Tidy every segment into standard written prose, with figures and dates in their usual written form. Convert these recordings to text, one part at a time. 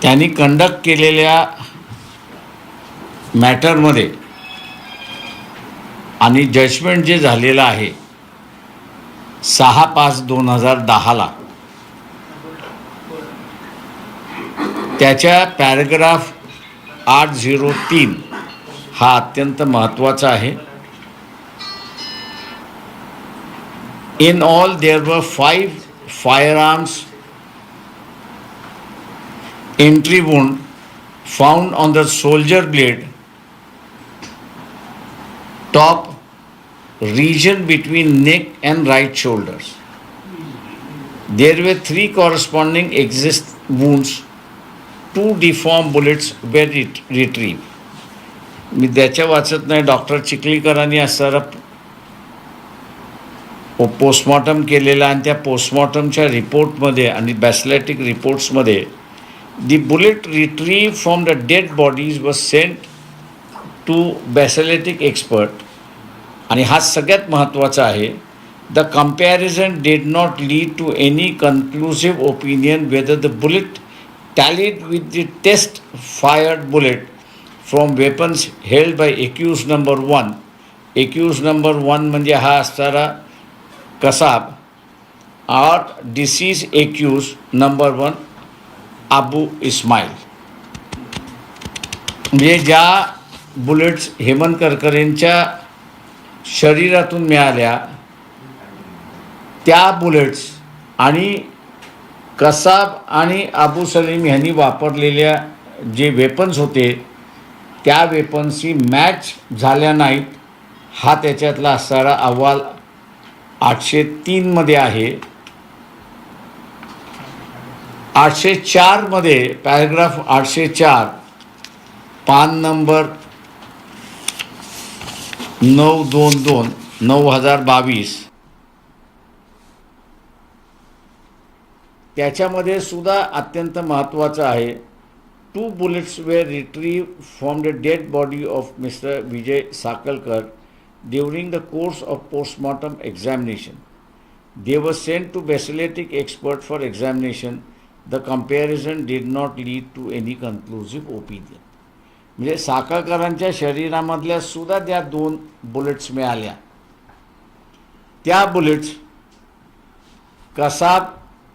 त्यांनी कंडक्ट केलेल्या मॅटरमध्ये आणि जजमेंट जे झालेलं आहे 6/5/2010 त्याच्या पॅराग्राफ 803 हा अत्यंत महत्त्वाचा आहे. In all, there were 5 firearms entry wound found on the shoulder blade, top region between neck and right shoulders. There were 3 corresponding exist wounds. 2 deformed bullets were retrieved. मी त्याच्या वाचत नाही. डॉक्टर चिखलीकरांनी असणारा पोस्टमॉर्टम केलेला आणि त्या पोस्टमॉर्टमच्या रिपोर्टमध्ये आणि बॅसिलिटिक रिपोर्ट्समध्ये the bullet retrieve from the dead bodies was sent to ballistic expert. आणि हा सगळ्यात महत्त्वाचा आहे. The comparison did not lead to any conclusive opinion whether the bullet tallied with the test fired bullet from weapons held by accused number 1. Accused number 1 म्हणजे हा असणारा Kasab or deceased accused number 1 Abu Ismail. म्हणजे ज्या बुलेट्स हेमंत करकरेंच्या शरीरातून मिळाल्या त्या bullets आणि कसाब आणि अबू सलीम यांनी वापरलेल्या जे वेपन्स होते त्या वेपन्सची मॅच झाल्या नाहीत. हा त्याच्यातला असणारा अहवाल 803 मध्ये आहे. 804 मध्ये पॅराग्राफ 804 पान नंबर 922/2022 त्याच्यामध्ये सुद्धा अत्यंत महत्त्वाचं आहे. 2 bullets were retrieved from the dead body of Mr. Vijay Sakalkar during the course of postmortem examination. They were sent to basiletic expert for examination. The comparison did not lead to any conclusive opinion. म्हणजे साखळकरांच्या शरीरामधल्या सुद्धा त्या 2 bullets मिळाल्या. त्या bullets Kasab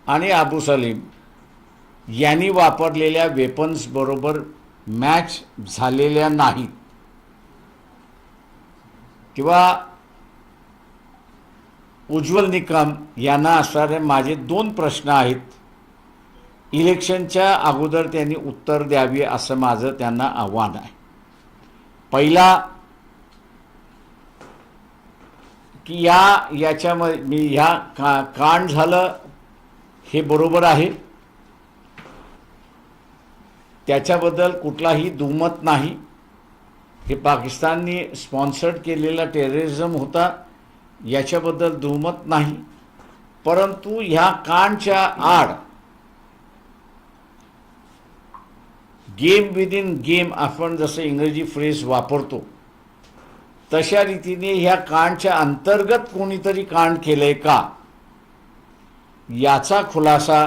आणि अबू सलीम यांनी वापरलेल्या weapons बरोबर match झालेल्या नाहीत. किंवा उज्ज्वल निकम यांना असणारे माझे 2 प्रश्न आहेत. इलेक्शनच्या अगोदर त्यांनी उत्तर द्यावी असं माझं त्यांना आव्हान आहे. पहिला की याच्यामध्ये मी ह्या कांड झालं हे बरोबर आहे, त्याच्याबद्दल कुठलाही दुमत नाही. हे पाकिस्तानने स्पॉन्सर्ड केलेला टेररिझम होता याच्याबद्दल दुमत नाही. परंतु ह्या कांडच्या आड गेम विदिन गेम आपण जसं इंग्रजी फ्रेज वापरतो तशा रीतीने ह्या कांडच्या अंतर्गत कोणीतरी कांड केलंय का याचा खुलासा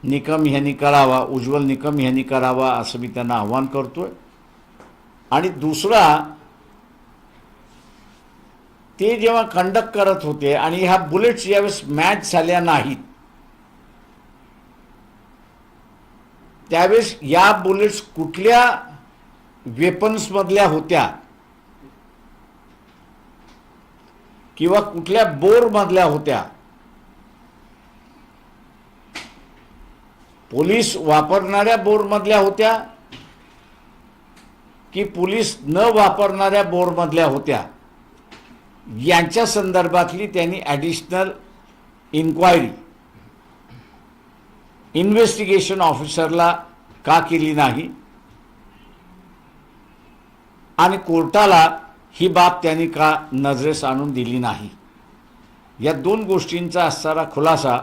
निकम यांनी करावा, उज्ज्वल निकम यांनी करावा असं मी त्यांना आव्हान करतोय. आणि दुसरा, ते जेव्हा कंडक्ट करत होते आणि ह्या बुलेट्स यावेळेस मॅच झाल्या नाहीत त्यावेळेस या बुलेट्स कुठल्या वेपन्समधल्या होत्या किंवा कुठल्या बोरमधल्या होत्या. पोलीस वापरणाऱ्या बोरमधल्या होत्या की पोलीस न वापरणाऱ्या बोरमधल्या होत्या यांच्या संदर्भातली त्यांनी ॲडिशनल इन्क्वायरी इन्व्हेस्टिगेशन ऑफिसरला का केली नाही आणि कोर्टाला ही बाब त्यांनी का नजरेस आणून दिली नाही. या 2 गोष्टींचा असणारा खुलासा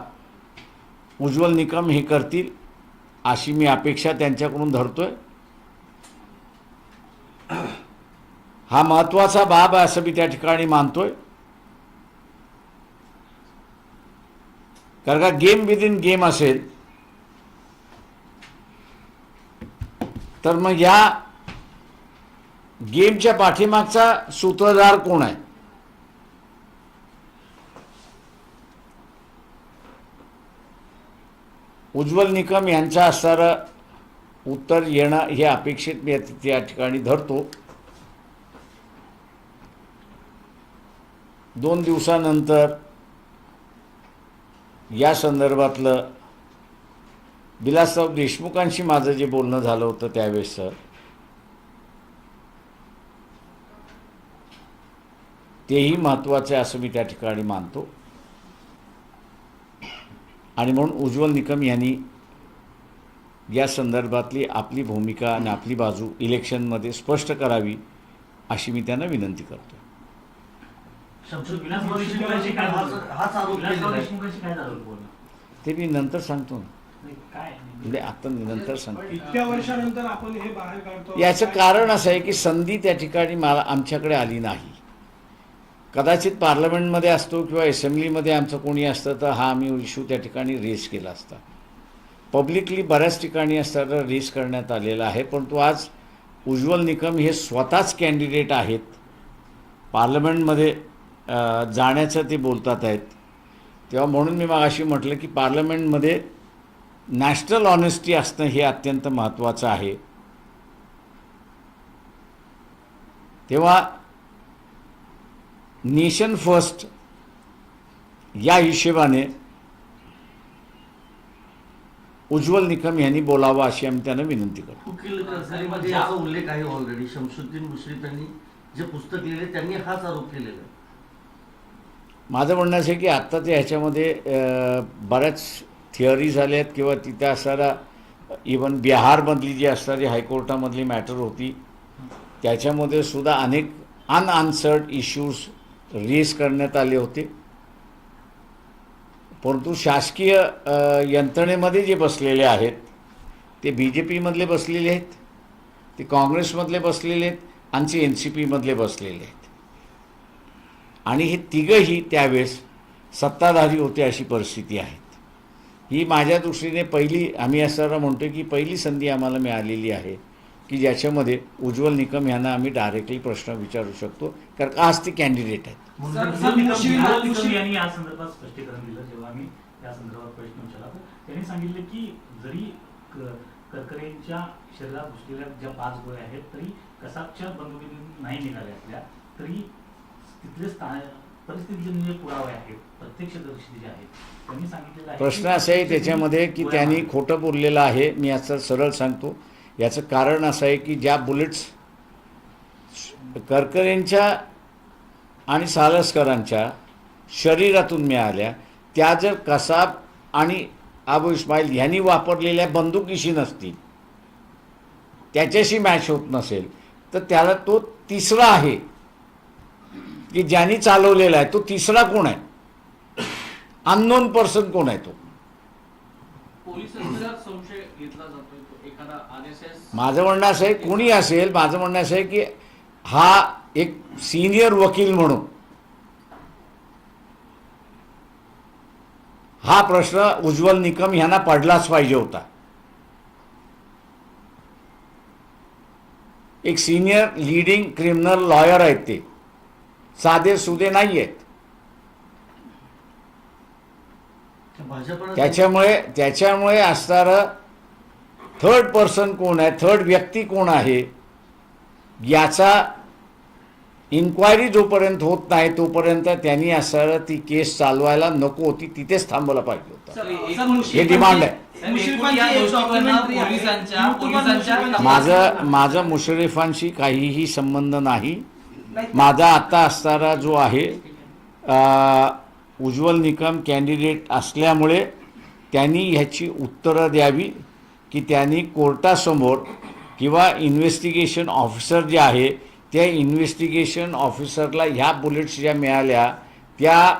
उज्ज्वल निकम हे करतील अशी मी अपेक्षा त्यांच्याकडून धरतोय. हा महत्त्वाचा बाब आहे असं मी त्या ठिकाणी मानतोय. कारण का गेम विदिन गेम असेल तर मग या गेमच्या पाठीमागचा सूत्रधार कोण आहे? उज्ज्वल निकम यांचं असणारं उत्तर येणं हे अपेक्षित मी त्या ठिकाणी धरतो. 2 दिवसानंतर या संदर्भातलं विलासराव देशमुखांशी माझं जे बोलणं झालं होतं त्यावेळेसचं तेही महत्त्वाचं आहे असं मी त्या ठिकाणी मानतो. आणि म्हणून उज्ज्वल निकम यांनी या संदर्भातली आपली भूमिका आणि आपली बाजू इलेक्शनमध्ये स्पष्ट करावी अशी मी त्यांना विनंती करतो. ते मी नंतर सांगतो ना, म्हणजे आता नंतर सांगतो. इतक्या वर्षानंतर आपण हे बाहेर काढतो याचं कारण असं आहे की संधी त्या ठिकाणी मला आमच्याकडे आली नाही. कदाचित पार्लमेंटमध्ये असतो किंवा असेंब्लीमध्ये आमचं कोणी असतं तर हा आम्ही इश्यू त्या ठिकाणी रेस केला असता. पब्लिकली बऱ्याच ठिकाणी असताना रेस करण्यात आलेला आहे, परंतु आज उज्ज्वल निकम हे स्वतःच कॅन्डिडेट आहेत. पार्लमेंटमध्ये जाण्याचं ते बोलतात आहेत. तेव्हा म्हणून मी मगाशी म्हटलं की पार्लमेंटमध्ये नॅशनल ऑनेस्टी असणं हे अत्यंत महत्त्वाचं आहे. तेव्हा नेशन फर्स्ट या हिशेबाने उज्ज्वल निकम यांनी बोलावं अशी आम्ही त्यांना विनंती करतो. मध्ये याचा उल्लेख आहे ऑलरेडी. शमशुद्दीन मुश्रीफ यांनी जे पुस्तक लिहिले त्यांनी हाच आरोप केलेला आहे. माझं म्हणणं असं आहे की आत्ता ते ह्याच्यामध्ये बऱ्याच थिअरी झाल्या आहेत किंवा तिथे असणारा इवन बिहारमधली जी असणारी हायकोर्टामधली मॅटर होती त्याच्यामध्ये सुद्धा अनेक अनआन्सर्ड इश्यूज रेज करण्यात आले होते. परंतु शासकीय यंत्रणेमध्ये जे बसलेले आहेत ते BJP मधले बसलेले आहेत, ते काँग्रेसमधले बसलेले आहेत आणि ते NCPमधले बसलेले आहेत. आणि हे तिघंही त्यावेळेस सत्ताधारी होते अशी परिस्थिती आहे. ही माझ्या दृष्टीने आम्ही असं म्हणतो की पहिली संधी आम्हाला मिळालेली आहे की ज्याच्यामध्ये उज्ज्वल निकम यांना आम्ही डायरेक्टली प्रश्न विचारू शकतो, कारण आज ते कॅन्डिडेट आहेत. यांनी या संदर्भात स्पष्टीकरण दिलं. जेव्हा आम्ही या संदर्भात प्रश्न विचारला तर त्यांनी सांगितलं की जरी करकरेंच्या शरीरात घुसलेल्या ज्या 5 गोळ्या आहेत तरी कसाबच्या बंदुकीतून नाही निघाल्या असल्या तरी तिथले परिस्थितीचे जे पुरावे आहेत प्रत्यक्षदर्शी जे आहेत त्यांनी सांगितलेलं आहे. प्रश्न असा आहे त्याच्यामध्ये की त्यांनी खोटं बोललेलं आहे. मी याचं सरळ सांगतो. याचं कारण असं आहे की ज्या बुलेट्स करकरेंच्या आणि सालसकरांच्या शरीरातून मिळाल्या त्या जर कसाब आणि अबू इस्माईल यांनी वापरलेल्या बंदुकीशी नसतील, त्याच्याशी मॅच होत नसेल तर त्याला तो तिसरा आहे की ज्यांनी चालवलेला आहे तो तिसरा कोण आहे, अननोन पर्सन कोण आहे तो. पोलिसांचा संशय घेतला जातोय तो एखादा RSS. माझं म्हणणं असं आहे कोणी असेल, माझं म्हणणं असं आहे की हा एक सिनियर वकील म्हणून हा प्रश्न उज्ज्वल निकम यांना पडलाच पाहिजे होता. एक सिनियर लीडिंग क्रिमिनल लॉयर आहेत, ते साधे सुधे नाही आहेत. त्याच्यामुळे असणारं थर्ड पर्सन कोण आहे, थर्ड व्यक्ती कोण आहे याचा इन्क्वायरी जोपर्यंत होत नाही तोपर्यंत त्यांनी असणारं ती केस चालवायला नको होती, तिथेच थांबवलं पाहिजे होतं. हे डिमांड आहे. माझं मुशर्रफांशी काहीही संबंध नाही. माझा आता असणारा जो आहे उज्ज्वल निकम कॅन्डिडेट असल्यामुळे त्यांनी ह्याची उत्तरं द्यावी की त्यांनी कोर्टासमोर किंवा इन्व्हेस्टिगेशन ऑफिसर जे आहे त्या इन्व्हेस्टिगेशन ऑफिसरला ह्या बुलेट्स ज्या मिळाल्या त्या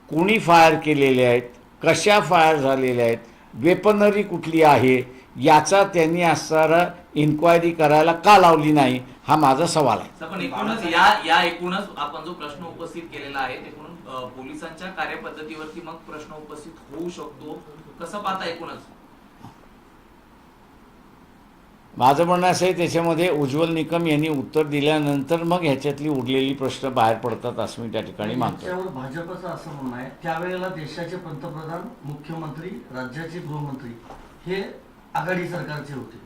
कोणी फायर केलेल्या आहेत, कशा फायर झालेल्या आहेत, वेपनरी कुठली आहे याचा त्यांनी असणारा इन्क्वायरी करायला का लावली नाही हा माझा सवाल आहे. पण एकूणच आपण जो प्रश्न उपस्थित केलेला आहे ते म्हणून पोलिसांच्या कार्यपद्धतीवरती मग प्रश्न उपस्थित होऊ शकतो, कसं पाहता एकूणच? माझं म्हणणं असं आहे त्याच्यामध्ये उज्ज्वल निकम यांनी उत्तर दिल्यानंतर मग ह्याच्यातली उरलेली प्रश्न बाहेर पडतात असं मी त्या ठिकाणी मानतो. याच्यावर भाजपचं असं म्हणणं आहे, त्यावेळेला देशाचे पंतप्रधान, मुख्यमंत्री, राज्याचे गृहमंत्री हे आघाडी सरकारचे होते,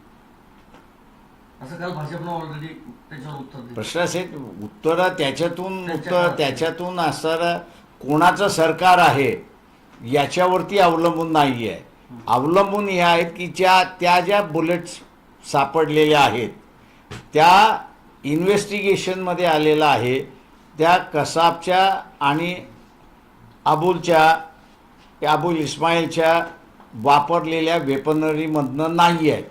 असं काल भाजपनं ऑलरेडी त्याच्यावर उत्तर दिलं. प्रश्न असे उत्तर त्याच्यातून असणारं कोणाचं सरकार आहे याच्यावरती अवलंबून नाही आहे. अवलंबून हे आहेत की त्या ज्या बुलेट्स सापडलेल्या आहेत त्या इन्व्हेस्टिगेशनमध्ये आलेलं आहे त्या कसाबच्या आणि अबुल इस्माईलच्या वापरलेल्या वेपनरीमधनं नाही आहेत.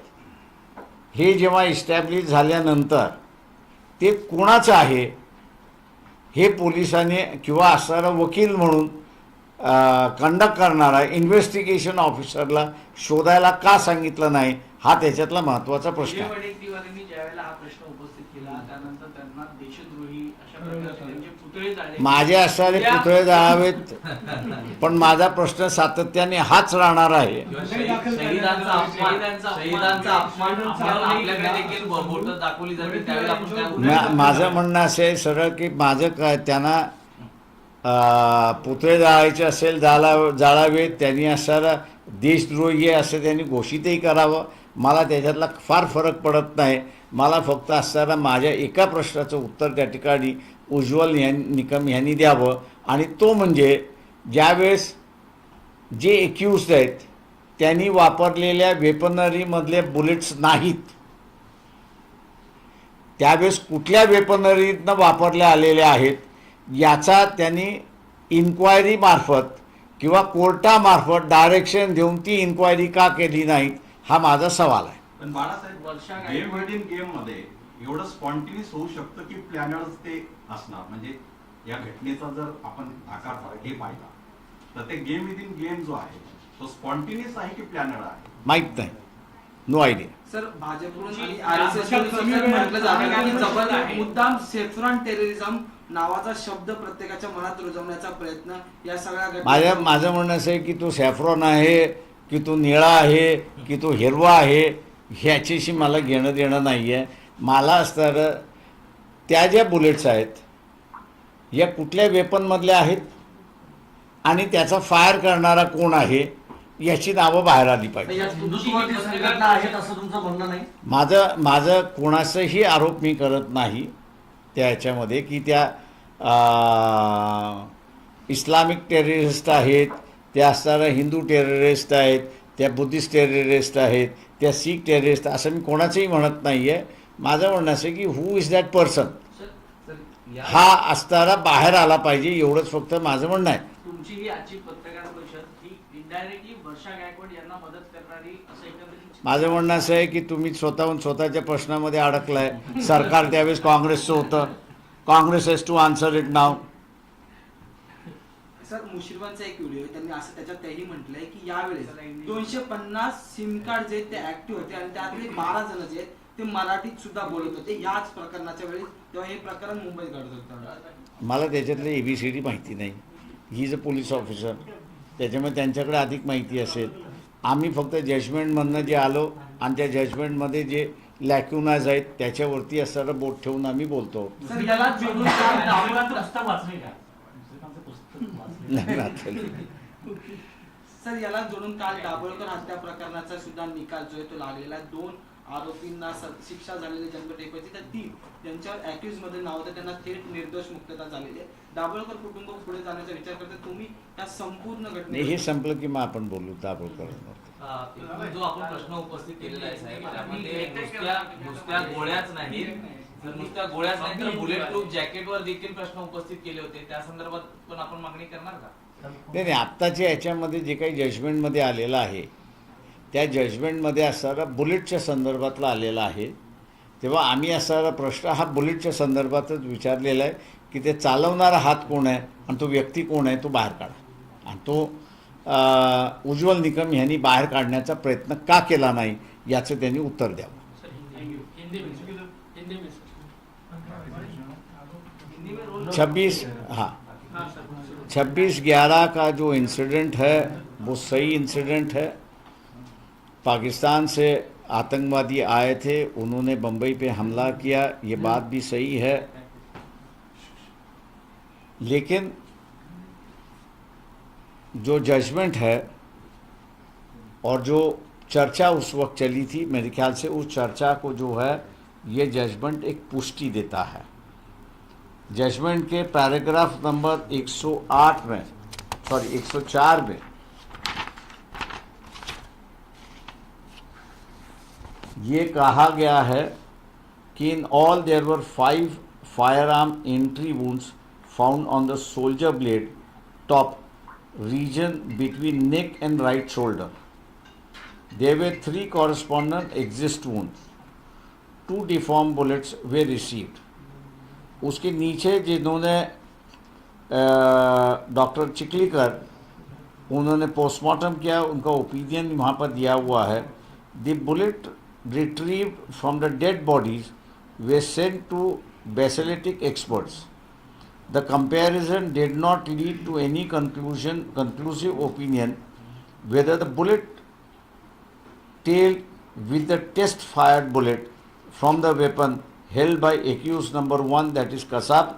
हे जेव्हा इस्टॅब्लिश झाल्यानंतर ते कोणाचं आहे हे पोलिसांनी किंवा असणारा वकील म्हणून कंडक्ट करणारा इन्व्हेस्टिगेशन ऑफिसरला शोधायला का सांगितलं नाही हा त्याच्यातला महत्त्वाचा प्रश्न आहे. वडेट्टीवारांनी ज्यावेळेला हा प्रश्न उपस्थित केला त्यानंतर त्यांना देशद्रोही अशा प्रकारचे त्यांचे पुतळे जाळले. माझे असणारे पुतळे जाळावेत पण माझा प्रश्न सातत्याने हाच राहणार आहे. शहीदांचा अपमान आपल्याकडे देखील बोटं दाखवली जाते त्यावेळेला आपण काय बोलू? माझं म्हणणं असं आहे सरळ की माझं काय त्यांना पुतळे जाळायचे असेल जाळावेत, त्यांनी असणारा देशद्रोही आहे असं त्यांनी घोषितही करावं. मला त्याच्यातला फार फरक पडत नाही. मला फक्त असणारा माझ्या एका प्रश्नाचं उत्तर त्या ठिकाणी उज्ज्वल निकम यांनी द्यावं आणि तो म्हणजे ज्यावेळेस जे एक्युज्ड आहेत त्यांनी वापरलेल्या वेपनरीमधले बुलेट्स नाहीत त्यावेळेस कुठल्या वेपनरीतनं वापरल्या आलेल्या आहेत याचा त्यांनी इन्क्वायरी मार्फत किंवा कोर्टामार्फत डायरेक्शन देऊन ती इन्क्वायरी का केली नाही हा माझा सवाल आहे. पण बाळासाहेब, गेम विदिन गेम मध्ये एवढं स्पॉन्टिनियस होऊ शकतं की प्लॅनर्स ते असणार. म्हणजे या घटनेचा जर आपण आकार हे पाहिला तर ते गेम विदिन गेम जो आहे तो स्पॉन्टिनियस आहे की प्लॅनर आहे माहीत नाही. No idea. सर भाजपकडून आणि RSS कडून म्हटलं जातं की जबरदस्त मुद्दाम सेफ्रॉन टेररिझम नावाचा शब्द प्रत्येकाच्या मनात रुजवण्याचा प्रयत्न या सगळ्या माझं म्हणणं असं आहे की तो सॅफ्रॉन आहे की तो निळा आहे की तो हिरवा आहे ह्याच्याशी मला घेणं देणं नाही आहे. मला असणारं त्या ज्या बुलेट्स आहेत या कुठल्या वेपनमधल्या आहेत आणि त्याचा फायर करणारा कोण आहे याची नावं बाहेर आली पाहिजे. यात हिंदुत्ववादी संघटना आहेत असं तुमचं म्हणणं नाही? माझं कोणाचाही आरोप मी करत नाही त्या ह्याच्यामध्ये की त्या इस्लामिक टेररिस्ट आहेत, त्या असणारा हिंदू टेररिस्ट आहेत, त्या बुद्धिस्ट टेररिस्ट आहेत, त्या सीख टेररिस्ट असं मी कोणाचंही म्हणत नाही आहे. माझं म्हणणं असं की हू इज दॅट पर्सन हा असणारा बाहेर आला पाहिजे एवढंच फक्त माझं म्हणणं आहे. तुमची ही आजची पत्रकार परिषद ही इनडायरेक्टली वर्षा गायकवाड यांना मदत करणारी असं एकंदरीत माझं म्हणणं असं आहे की तुम्ही स्वतःहून स्वतःच्या प्रश्नामध्ये अडकलाय. सरकार त्यावेळेस काँग्रेसचं होतं. Congress has to answer it now. Sir मुश्रीफांचा एक व्हिडिओ आहे त्यांनी असं त्याच्यात तेही म्हटलंय की यावेळेस 250 सिम कार्ड जे ते ऍक्टिव्ह होते आणि त्यातले 12 जण जे आहेत ते मराठीत सुद्धा बोलत होते याच प्रकरणाच्या वेळेस तेव्हा हे प्रकरण मुंबईत घडत होतं. मला त्याच्यातले ABCD माहिती नाही. He is a police officer त्याच्यामुळे त्यांच्याकडे अधिक माहिती असेल. आम्ही फक्त जजमेंटमधनं जे आलो आणि त्या जजमेंटमध्ये जे लॅक्युनाज आहेत त्याच्यावरती असणारं बोट ठेवून आम्ही बोलतो. सर याला जोडून काय मुश्रीफांचं पुस्तक वाचलंय का? मुश्रीफांचं पुस्तक वाचलंय? नाही वाचलं. सर याला जोडून काल दाभोळकर हत्या प्रकरणाचा सुद्धा निकाल जो आहे तो लागलेला आहे. 2 आरोपींना शिक्षा झालेली जन्मठेपेची तर 3 त्यांच्यावर अॅक्युज मध्ये नाव होतं त्यांना थेट निर्दोष मुक्तता झालेली आहे. दाभोळकर कुटुंब पुढे जाण्याचा विचार करते तुम्ही या संपूर्ण नाही घटने हे संपलं की मग आपण बोलू दाभोळकरांवर. जो आपण प्रश्न उपस्थित केलेला आहे साहेब त्यामध्ये नुसत्या गोळ्याच नाहीत तर नुसत्या गोळ्याच नाही तर बुलेट प्रूफ जॅकेटवर देखील प्रश्न उपस्थित केले होते. त्या संदर्भात पण आपण मागणी करणार का? नाही आत्ताच्या याच्यामध्ये जे काही जजमेंटमध्ये आलेलं आहे त्या जजमेंटमध्ये असणारा बुलेटच्या संदर्भातला आलेला आहे. तेव्हा आम्ही असणारा प्रश्न हा बुलेटच्या संदर्भातच विचारलेला आहे की ते चालवणारा हात कोण आहे आणि तो व्यक्ती कोण आहे तो बाहेर काढा. आणि तो उज्ज्वल निकम यांनी बाहेर काढण्याचा प्रयत्न का केला नाही याचं त्यांनी उत्तर द्यावं. 26/11 का जो इंसिडेंट है वो सही इंसिडेंट है. पाकिस्तान से आतंकवादी आए थे, उन्होंने बम्बई पे हमला किया, ये बात भी सही है, लेकिन जो जजमेंट है और जो चर्चा उस वक्त चली थी, मेरे ख्याल से उस चर्चा को जो है ये जजमेंट एक पुष्टि देता है। जजमेंट के पैराग्राफ नंबर 104 में ये कहा गया है कि in all there were 5 firearm entry wounds found on the soldier blade top region between neck and right shoulder. There were 3 correspondent exist wounds. 2 deformed bullets were received. उसके नीचे जिन्होंने doctor Chiklikar उन्होंने postmortem KIA, उनका opinion वहाँ पर दिया हुआ है। The bullet retrieved from the dead bodies were sent to basaltic experts. The comparison did not lead to any conclusive opinion whether the bullet tailed with the test fired bullet from the weapon held by accused number 1, that is Kasab,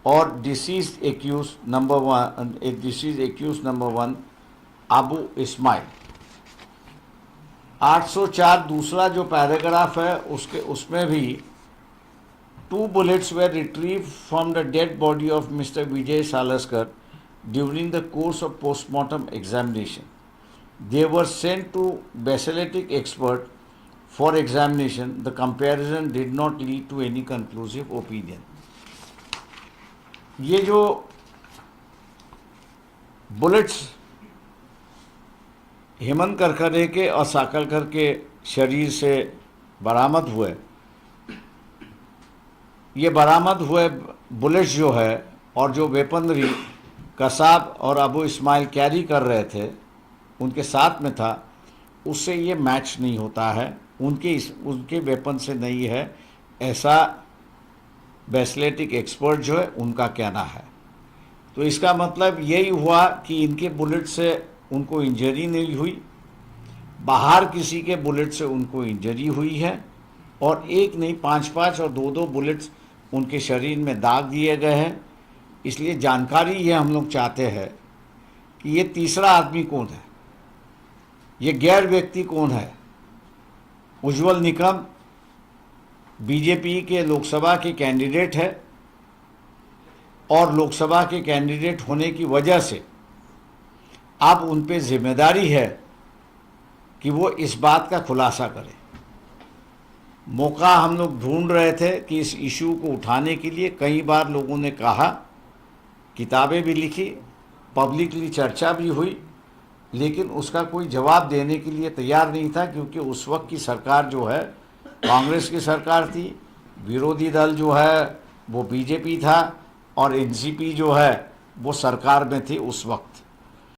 or deceased accused number 1 Abu Ismail. 804 दूसरा जो paragraph है उसमें भी 2 bullets were retrieved from the dead body of Mr. Vijay Salaskar during the course of postmortem examination. They were sent to basaltic expert for examination. The comparison did not lead to any conclusive opinion. ये जो bullets Hemant Karkare के और साकलकर के शरीर से बरामद हुए, ये बरामद हुए bullets जो है और जो वेपनरी कसाब और अबू इस्माइल कैरी कर रहे थे, उनके साथ में था, उससे ये मैच नहीं होता है, उनके वेपन से नहीं है, ऐसा बैसलेटिक एक्सपर्ट जो है उनका कहना है। तो इसका मतलब यही हुआ कि इनके बुलेट से उनको इंजरी नहीं हुई, बाहर किसी के बुलेट से उनको इंजरी हुई है, और एक नहीं 5-5 और 2-2 बुलेट्स उनके शरीर में दाग दिए गए हैं। इसलिए जानकारी ये हम लोग चाहते हैं कि ये तीसरा आदमी कौन है, ये गैर व्यक्ति कौन है। उज्ज्वल निकम बीजेपी के लोकसभा के कैंडिडेट है और लोकसभा के कैंडिडेट होने की वजह से अब उन पे जिम्मेदारी है कि वो इस बात का खुलासा करें। मौका हम लोग ढूंढ रहे थे कि इस इशू को उठाने के लिए कई बार लोगों ने कहा, किताबें भी लिखी, पब्लिकली चर्चा भी हुई, लेकिन उसका कोई जवाब देने के लिए तैयार नहीं था, क्योंकि उस वक्त की सरकार जो है कांग्रेस की सरकार थी, विरोधी दल जो है वो बीजेपी था और एनसीपी जो है वो सरकार में थी उस वक्त।